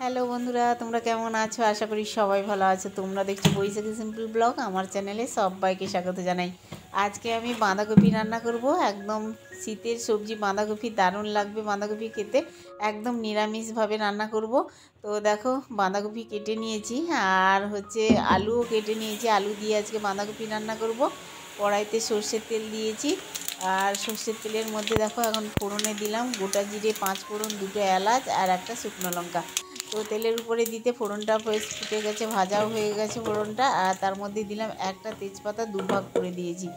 Hello বন্ধুরা, তোমরা কেমন আছো? আশা করি সবাই ভালো আছো। তোমরা দেখছো বৈশাখী সিম্পল ব্লগ। আমার চ্যানেলে সবাইকে স্বাগত জানাই। আজকে আমি বাঁধাকপি রান্না করব। একদম শীতের সবজি বাঁধাকপি, দারুণ লাগবে বাঁধাকপি খেতে। একদম নিরামিষভাবে রান্না করব। তো দেখো, বাঁধাকপি কেটে নিয়েছি আর আলুও কেটে নিয়েছি। আলু দিয়ে আজকে বাঁধাকপি রান্না করব। কড়াইতে সর্ষের তেল দিয়েছি আর সর্ষের তেলের মধ্যে দেখো এখন ফোড়নে দিলাম গোটা জিরে, 5 ফোড়ন, 2টো এলাচ আর একটা শুকনো লঙ্কা। তো তেলের উপরে দিতে ফোড়নটা বেশ ফুটে গেছে, ভাজাও হয়ে গেছে ফোড়নটা। আর তার মধ্যে দিলাম একটা তেজপাতা, দুভাগ করে দিয়েছি।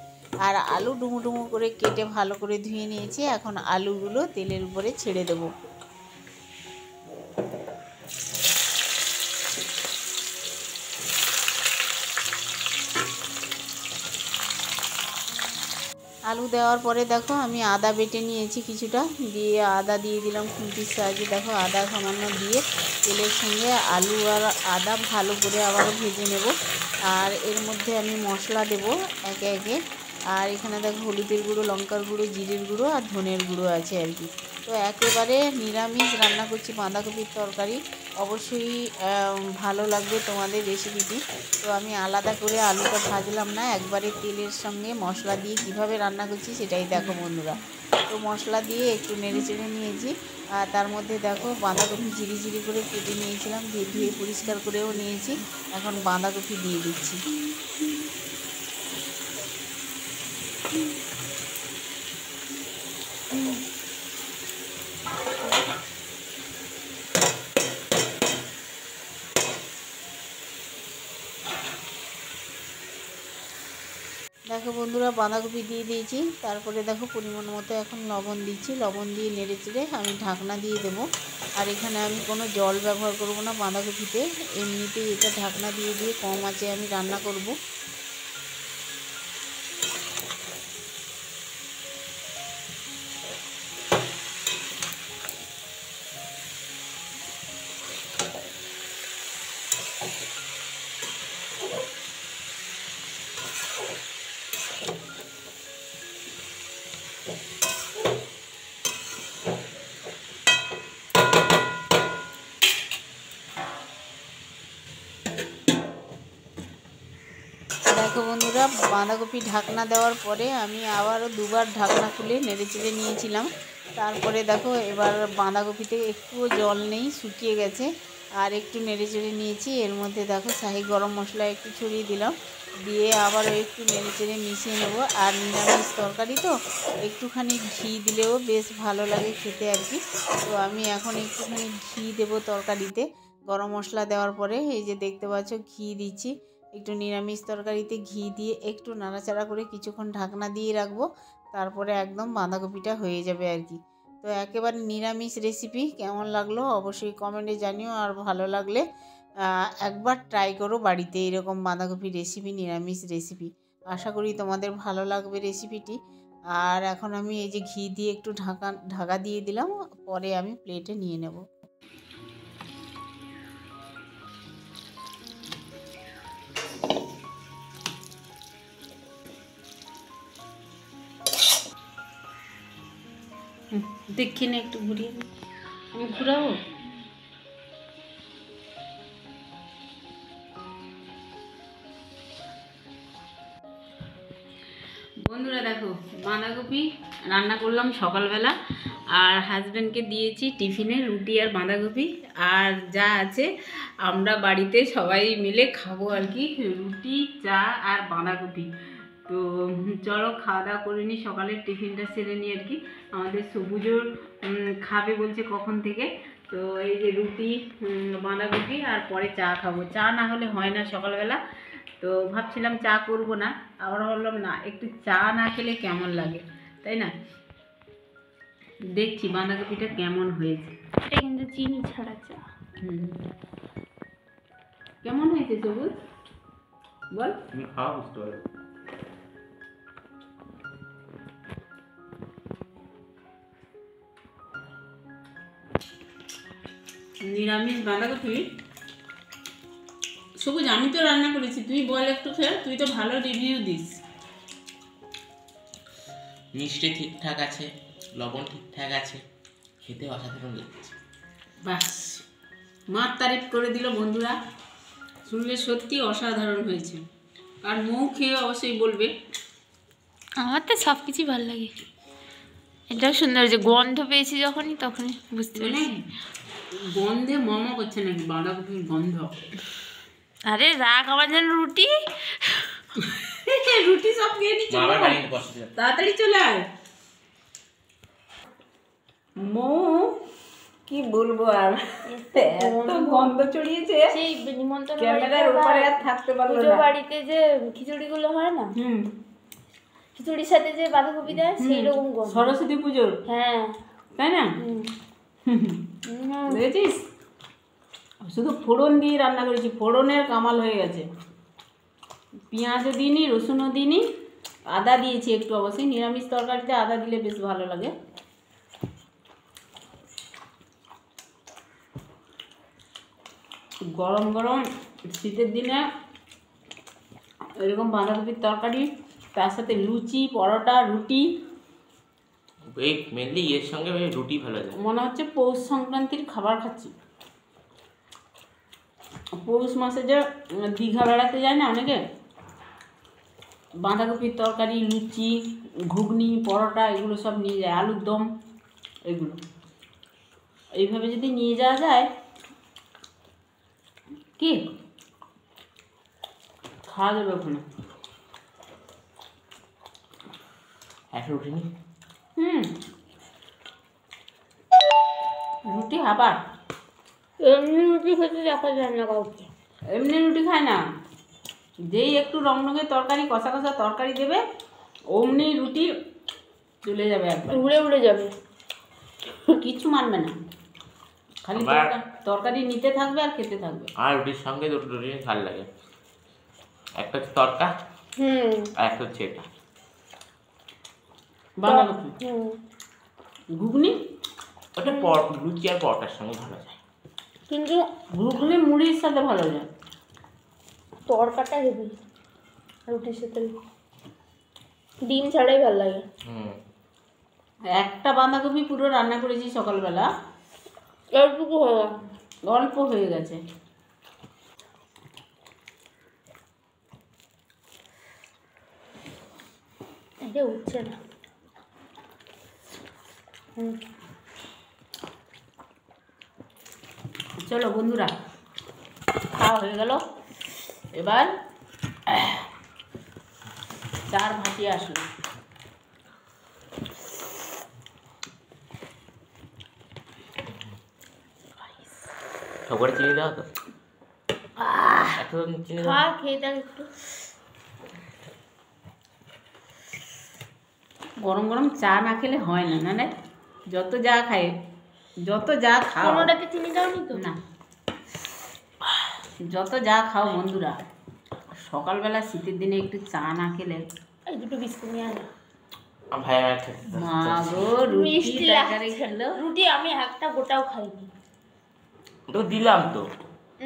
আর আলু ডুমো ডুমো করে কেটে ভালো করে ধুয়ে নিয়েছি। এখন আলুগুলো তেলের উপরে ছেড়ে দেবো। আলু দেওয়ার পরে দেখো আমি আদা বেটে নিয়েছি কিছুটা, দিয়ে আদা দিয়ে দিলাম খুন্তির সাহায্যে। দেখো আদা সামান্য দিয়ে তেলের সঙ্গে আলু আর আদা ভালো করে আবারও ভেজে নেব। আর এর মধ্যে আমি মশলা দেব একে একে। আর এখানে দেখো হলুদের গুঁড়ো, লঙ্কার গুঁড়ো, জিরের গুঁড়ো আর ধনের গুঁড়ো আছে আর কি। তো একেবারে নিরামিষ রান্না করছি বাঁধাকপির তরকারি। অবশ্যই ভালো লাগবে তোমাদের রেসিপিটি। তো আমি আলাদা করে আলুটা ভাজলাম না, একবারে তেলের সঙ্গে মশলা দিয়ে কিভাবে রান্না করছি সেটাই দেখো বন্ধুরা। তো মশলা দিয়ে একটু নেড়ে চেড়ে নিয়েছি। আর তার মধ্যে দেখো বাঁধাকপি ঝিরি ঝিরি করে কেটে নিয়েছিলাম, ধুয়ে পরিষ্কার করেও নিয়েছি। এখন বাঁধাকপি দিয়ে দিচ্ছি। দেখো বন্ধুরা, বাঁধাকপি দিয়ে দিয়েছি। তারপরে দেখো পরিমাণ মতো এখন লবণ দিচ্ছি। লবণ দিয়ে নেড়ে চেড়ে আমি ঢাকনা দিয়ে দেবো। আর এখানে আমি কোনো জল ব্যবহার করব না বাঁধাকপিতে, এমনিতেই এটা ঢাকনা দিয়ে দিয়ে কম আঁচে আমি রান্না করব। দেখো বন্ধুরা, বাঁধাকপি ঢাকনা দেওয়ার পরে আমি আবারও দুবার ঢাকনা খুলে নেড়ে চেড়ে নিয়েছিলাম। তারপরে দেখো এবার বাঁধাকপিতে একটুও জল নেই, শুকিয়ে গেছে। আর একটু নেড়ে চেড়ে নিয়েছি। এর মধ্যে দেখো শাহি গরম মশলা একটু ছড়িয়ে দিলাম, দিয়ে আবারও একটু নেড়ে চেড়ে মিশিয়ে নেব। আর নিরামিষ তরকারি তো একটুখানি ঘি দিলেও বেশ ভালো লাগে খেতে আর কি। তো আমি এখন একটুখানি ঘি দেবো তরকারিতে। গরম মশলা দেওয়ার পরে এই যে দেখতে পাচ্ছ ঘি দিচ্ছি। একটু নিরামিষ তরকারিতে ঘি দিয়ে একটু নাড়াচাড়া করে কিছুক্ষণ ঢাকনা দিয়ে রাখবো। তারপরে একদম বাঁধাকপিটা হয়ে যাবে আর কি। তো একেবারে নিরামিষ রেসিপি কেমন লাগলো অবশ্যই কমেন্টে জানিও। আর ভালো লাগলে একবার ট্রাই করো বাড়িতে এরকম বাঁধাকপি রেসিপি, নিরামিষ রেসিপি। আশা করি তোমাদের ভালো লাগবে রেসিপিটি। আর এখন আমি এই যে ঘি দিয়ে একটু ঢাকা দিয়ে দিলাম, পরে আমি প্লেটে নিয়ে নেব। দেখি না, একটু ঘুরিয়ে আমি ঘুরাবো। বন্ধুরা দেখো, বাঁধাকপি রান্না করলাম সকালবেলা। আর হাজব্যান্ডকে দিয়েছি টিফিনে রুটি আর বাঁধাকপি। আর যা আছে আমরা বাড়িতে সবাই মিলে খাবো আর কি, রুটি, চা আর বাঁধাকপি। তো চলো খাওয়া দাওয়া করে নিই, সকালের টিফিনটা সেরে নিই আর কি। আমাদের সবুজও খাবে বলছে কখন থেকে। তো এই যে রুটি, বাঁধাকপি আর পরে চা খাবো। চা না হলে হয় না সকালবেলা। তো ভাবছিলাম চা করব না, আবার ভাবলাম না, একটু চা না খেলে কেমন লাগে, তাই না? দেখছি বাঁধাকপিটা কেমন হয়েছে। এটা কিন্তু চিনি ছাড়া চা। কেমন হয়েছে সবুজ বল? তুমি খাওয়া বুঝতে পারবে। নিরামিষ বাঁধাকপি। সবুজ আমি তো রান্না করেছি, তুই বল একটু খেয়ে, তুই তো ভালো রিভিউ দিস। মিষ্টি ঠিকঠাক আছে, লবণ ঠিকঠাক আছে, খেতে অসাধারণ লাগছে। বাস, মার তারিফ করে দিল বন্ধুরা, শুনলে সত্যি অসাধারণ হয়েছে। আর মৌ খেয়ে অবশ্যই বলবে। আমার তো সব কিছুই ভালো লাগে। এটাও সুন্দর হয়েছে, গন্ধ পেয়েছি যখনই তখনই বুঝতে মানে পেরেছি। গন্ধে মমা করছে নাকি, বাঁধাকপির গন্ধ। আরে রাখ, আমার যেন রুটি। রুটি সব খেয়ে নিচ্ছে, মা আবার বাড়িতে বসে যাবে। তাড়াতাড়ি চলে আয়। মৌ কি বলবো আর, এত গন্ধ ছড়িয়েছে সেই নিমন্ত্রণ ক্যামেরার উপরে আর থাকতে পারলো পুজো না। বাড়িতে যে খিচুড়িগুলো হয় না, হুম, খিচুড়ির সাথে যে বাঁধাকপি দেয় সেই রকম গন্ধ। সরস্বতী পুজোর, হ্যাঁ। তাই না? দেখেছিস, শুধু ফোড়ন দিয়ে রান্না করেছি, ফোড়নের কামাল হয়ে গেছে। পেঁয়াজও দিইনি, রসুনও দিইনি, আদা দিয়েছি একটু। অবশ্যই নিরামিষ তরকারিতে আদা দিলে বেশ ভালো লাগে। গরম গরম শীতের দিনে এরকম বাঁধাকপির তরকারি, তার সাথে লুচি, পরোটা, রুটি, এই মেনলি এর সঙ্গে রুটি ভালো যায়। মনে হচ্ছে পৌষ সংক্রান্তির খাবার খাচ্ছি। পৌষ মাসে যে দীঘা বেড়াতে যায় না অনেকে, বাঁধাকপির তরকারি, লুচি, ঘুগনি, পরোটা এগুলো সব নিয়ে যায়, আলুর দম এগুলো। এইভাবে যদি নিয়ে যাওয়া যায়, কি খাওয়া যাবে ওখানে। একটা রুটি নি। রুটি আবার এমনি রুটি খেতে দেখা যায় না কাউকে। এমনি রুটি খায় না, যেই একটু রঙের তরকারি, কষা কষা তরকারি দেবে, অমনি রুটি চলে যাবে, একবার উড়ে উড়ে যাবে। কিচ্ছু মানবে না, খালি তরকারি নিতে থাকবে আর খেতে থাকবে। আর রুটির সঙ্গে দুটো রুটি ভালো লাগে, একটা হচ্ছে তরকা আর একটা হচ্ছে এটা বাঁধাকপি, ঘুগনি। ওটা লুচি আর পরোটার সঙ্গে ভালো যায়। কিন্তু ঘুগনি মুড়ির সাথে ভালো যায়। তরকাটা হেভি, রুটির সাথে ডিম ছাড়াই ভালো লাগে। একটা বাঁধাকপি পুরো রান্না করেছি সকালবেলা, এইটুকু হয়ে অল্প হয়ে গেছে। এটা উঠছে না। চলো বন্ধুরা, খাওয়া হয়ে গেল, এবার চার ভাটি আসলো। সবার চিনি দাও তো, এত চিনি দাও। খেয়ে দেখ একটু। গরম গরম চা না খেলে হয় না, না রে? যত যা খায়, যত যা খাও, কোনোটাতে চিনি দাওনি তো? না, যত যা খাও বন্ধুরা, সকালবেলা শীতের দিনে একটু চা না খেলে। এই দুটো বিস্কুট নিয়ে আনো। ভাই আমার খেতে দাও। মা গো, রুটি মিষ্টি তরকারি লাগছে। খেলো। রুটি আমি একটা গোটাও খাইনি। তো দিলাম তো।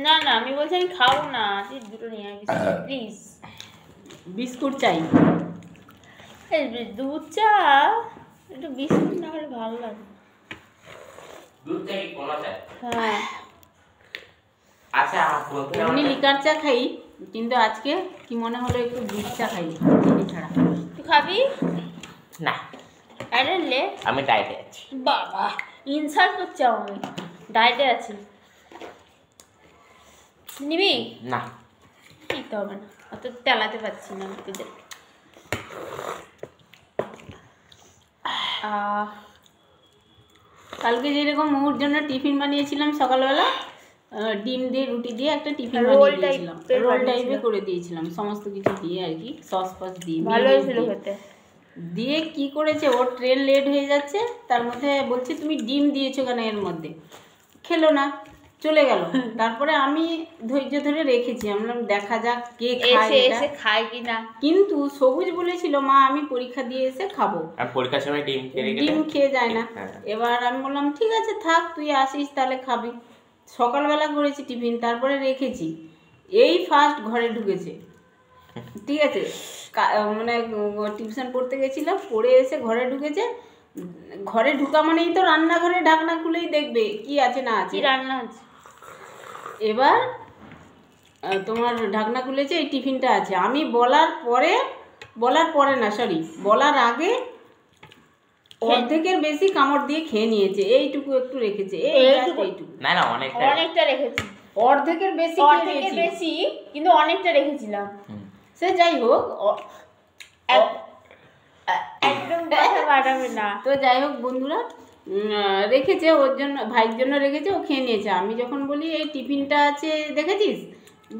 না না, আমি বলছি আমি খাবো না, তুই দুটো নিয়ে আয় বিস্কুট প্লিজ। বিস্কুট চাই। এই দুধ চা, একটু বিস্কুট না হলে ভালো লাগে। দুধ চাই কোনা চাই। হ্যাঁ। আচ্ছা এমনি লিকার চা খাই, কিন্তু আজকে কি মনে হলো একটু দুধ চা খাই, চিনি ছাড়া। তুই খাবি? না, আরে লে। আমি ডায়েটে আছি। বাবা, ইনসাল্ট করছে আমি। ডায়েটে আছি, নিবি? না, নিতে হবে না, অত তেলাতে পারছি না আমি তোদের। কালকে যেরকম ওর জন্য টিফিন বানিয়েছিলাম সকালবেলা, ডিম দিয়ে রুটি দিয়ে একটা টিফিন রোল বানিয়ে দিয়েছিলাম, টাইপের রোল বানিয়েছিলাম। টাইপে করে দিয়েছিলাম, সমস্ত কিছু দিয়ে আর কি, সস ফস দিয়ে, ভালো mayonnaise হয়েছিল দিয়ে। খেতে। দিয়ে কি করেছে, ওর ট্রেন লেট হয়ে যাচ্ছে, তার মধ্যে বলছে তুমি ডিম দিয়েছো কেন এর মধ্যে, খেলো না, চলে গেল। তারপরে আমি ধৈর্য ধরে রেখেছি, আমরা দেখা যাক কে খায় এসে এটা। এসে খায় কি না। কিন্তু সবুজ বলেছিল মা আমি পরীক্ষা দিয়ে এসে খাবো, আমি পরীক্ষার সময় ডিম খেয়ে রেখে ডিম খেয়ে যায় না। হ্যাঁ। এবার আমি বললাম ঠিক আছে থাক, তুই আসিস তাহলে খাবি। সকালবেলা করেছি টিফিন, তারপরে রেখেছি, এই ফার্স্ট ঘরে ঢুকেছে। ঠিক আছে, মানে টিউশন পড়তে গেছিলাম, পড়ে এসে ঘরে ঢুকেছে। ঘরে ঢুকা মানেই তো রান্নাঘরে ঢাকনা খুলেই দেখবে কি আছে না আছে। কি রান্না আছে? এবার তোমার ঢাকনা খুলেছে, এই টিফিনটা আছে। আমি বলার পরে না, সরি, বলার আগে অর্ধেকের বেশি কামড় দিয়ে খেয়ে নিয়েছে। এইটুকু একটু রেখেছে, এইটুকু। না না, অনেকটা রেখেছি, অর্ধেকের বেশি, অর্ধেকের বেশি, কিন্তু অনেকটা রেখেছিলাম। সে যাই হোক, একদম কথা বাড়াবে না। তো যাই হোক বন্ধুরা, রেখেছে ওর জন্য, ভাইয়ের জন্য রেখেছে, ও খেয়ে নিয়েছে। আমি যখন বলি এই টিফিনটা আছে দেখেছিস,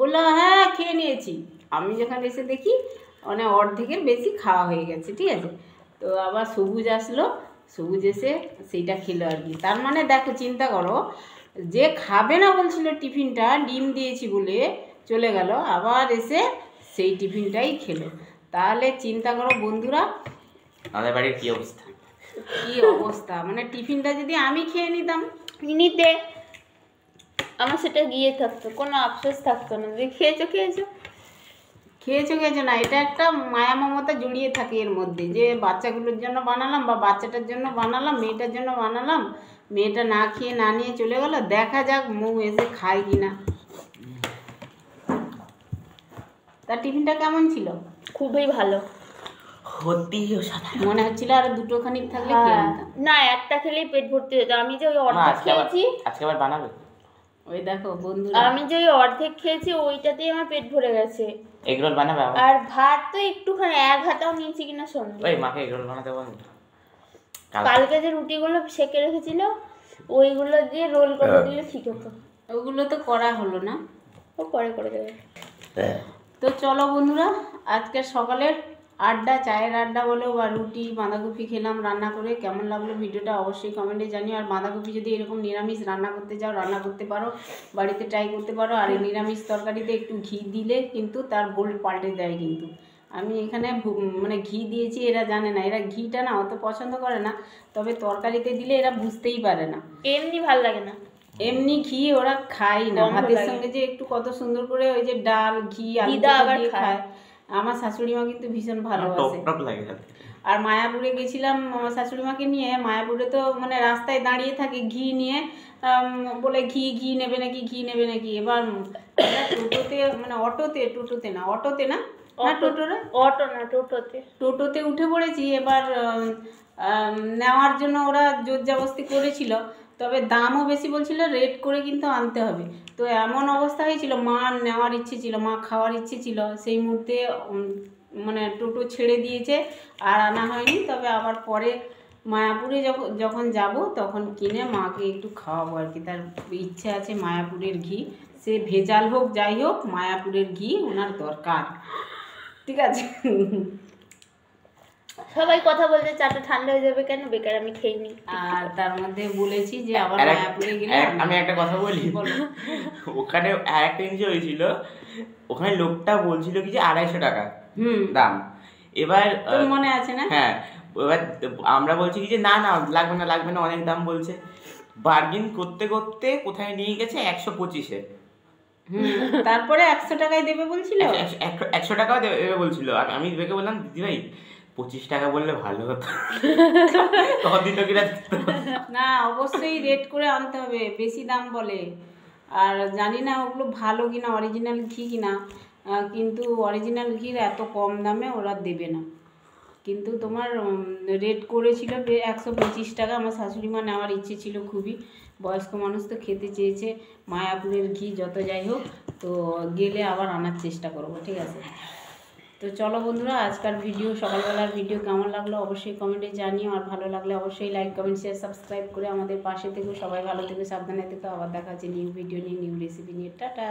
বললো হ্যাঁ খেয়ে নিয়েছি। আমি যখন এসে দেখি মানে অর্ধেকের বেশি খাওয়া হয়ে গেছে, ঠিক আছে। তো আবার সবুজ আসলো, সবুজ এসে সেইটা খেলো আর কি। তার মানে দেখো, চিন্তা করো, যে খাবে না বলছিল টিফিনটা, ডিম দিয়েছি বলে চলে গেল, আবার এসে সেই টিফিনটাই খেলো। তাহলে চিন্তা করো বন্ধুরা, আমাদের বাড়ির কি অবস্থা, কি অবস্থা। মানে টিফিনটা যদি আমি খেয়ে নিতাম, নিতে আমার সেটা গিয়ে থাকতো, কোনো আফসোস থাকতো না যে খেয়েছো খেয়েছো না। এটা একটা মায়া মমতা জড়িয়ে থাকে এর মধ্যে, যে বাচ্চাগুলোর জন্য বানালাম বা বাচ্চাটার জন্য বানালাম, মেয়েটার জন্য বানালাম, মেয়েটা না খেয়ে না নিয়ে চলে গেল, দেখা যাক মৌ এসে খায় কিনা। তার টিফিনটা কেমন ছিল? খুবই ভালো, মনে হচ্ছিল আর দুটো খানিক থাকলে খেয়ে নিতাম। না একটা খেলেই পেট ভর্তি হতো। আমি যে ওই অর্ধেক খেয়েছি, আজকে আবার বানাবে, ওই দেখো বন্ধুরা, আমি যে ওই অর্ধেক খেয়েছি ওইটাতেই আমার পেট ভরে গেছে। এগরোল বানাবে আর ভাত তো একটুখানি, এক হাতাও নিয়েছি কিনা সন্ধ্যে। ওই মাকে এগরোল বানাতে বল। কালকে যে রুটিগুলো সেকে রেখেছিল ওইগুলো দিয়ে রোল করে দিলে ঠিক হতো। ওগুলো তো করা হলো না, ও পরে করে দেবে। তো চলো বন্ধুরা, আজকের সকালের আড্ডা, চায়ের আড্ডা বলো বা রুটি বাঁধাকপি খেলাম রান্না করে, কেমন লাগলো ভিডিওটা অবশ্যই কমেন্টে জানিও। আর বাঁধাকপি যদি এরকম নিরামিষ রান্না করতে চাও, রান্না করতে পারো, বাড়িতে ট্রাই করতে পারো। আর এই নিরামিষ তরকারিতে একটু ঘি দিলে কিন্তু তার ভোল্ট পাল্টে দেয়। কিন্তু আমি এখানে মানে ঘি দিয়েছি, এরা জানে না, এরা ঘিটা না অত পছন্দ করে না, তবে তরকারিতে দিলে এরা বুঝতেই পারে না, এমনি ভাল লাগে না, এমনি ঘি ওরা খায় না। ভাতের সঙ্গে যে একটু কত সুন্দর করে ওই যে ডাল, ঘি, আলু দিয়ে খায়। আমার শাশুড়ি মা কিন্তু ভীষণ ভালোবাসে। আর মায়াপুরে গেছিলাম আমার শাশুড়ি মাকে নিয়ে, মায়াপুরে তো মানে রাস্তায় দাঁড়িয়ে থাকে ঘি নিয়ে, বলে ঘি নেবে নাকি, ঘি নেবে নাকি। এবার টোটোতে, মানে টোটোতে উঠে পড়েছি। এবার নেওয়ার জন্য ওরা জোর জবরদস্তি করেছিল, তবে দামও বেশি বলছিল, রেট করে কিন্তু আনতে হবে। তো এমন অবস্থা হয়েছিল, মা নেওয়ার ইচ্ছে ছিল, মা খাওয়ার ইচ্ছে ছিল, সেই মুহূর্তে মানে টোটো ছেড়ে দিয়েছে, আর আনা হয়নি। তবে আবার পরে মায়াপুরে যখন যাব তখন কিনে মাকে একটু খাওয়াবো আর কি। তার ইচ্ছে আছে মায়াপুরের ঘি, সে ভেজাল হোক যাই হোক, মায়াপুরের ঘি ওনার দরকার, ঠিক আছে। সবাই কথা বলতে চাটা ঠান্ডা হয়ে যাবে কেন, বেকার আমি খেয়ে নিই। আর তার মধ্যে বলেছি যে আবার মায়াপুরে গেলে আমি একটা কথা বলি, ওখানে আরেকটা জিনিস হয়েছিল, ওখানে লোকটা বলছিল কি যে 250 টাকা দাম। এবার মনে আছে না? হ্যাঁ, এবার আমরা বলছি কি যে না না লাগবে না অনেক দাম বলছে। বার্গেন করতে করতে কোথায় নিয়ে গেছে 125-এ। তারপরে 100 টাকায় দেবে বলছিল, 100 টাকাও দেবে বলছিল। আমি দিদিকে বললাম দিদি ভাই 25 টাকা বললে ভালো হতো। না, অবশ্যই রেট করে আনতে হবে, বেশি দাম বলে। আর জানি না ওগুলো ভালো কিনা, অরিজিনাল ঘি কিনা, কিন্তু অরিজিনাল ঘির এত কম দামে ওরা দেবে না। কিন্তু তোমার রেট করেছিল 125 টাকা। আমার শাশুড়ি মা নেওয়ার ইচ্ছে ছিল খুবই, বয়স্ক মানুষ তো খেতে চেয়েছে মায়াপুরের ঘি। যত যাই হোক, তো গেলে আবার আনার চেষ্টা করবো, ঠিক আছে। তো চলো বন্ধুরা, আজকাল ভিডিও, সকালবেলার ভিডিও কেমন লাগলো অবশ্যই কমেন্টে জানিও। আর ভালো লাগলে অবশ্যই লাইক, কমেন্ট, শেয়ার, সাবস্ক্রাইব করে আমাদের পাশে থেকো। সবাই ভালো থেকো, সাবধানে থেকো। আবার দেখা হচ্ছে নিউ ভিডিও নিয়ে, নিউ রেসিপি নিয়ে। টাটা।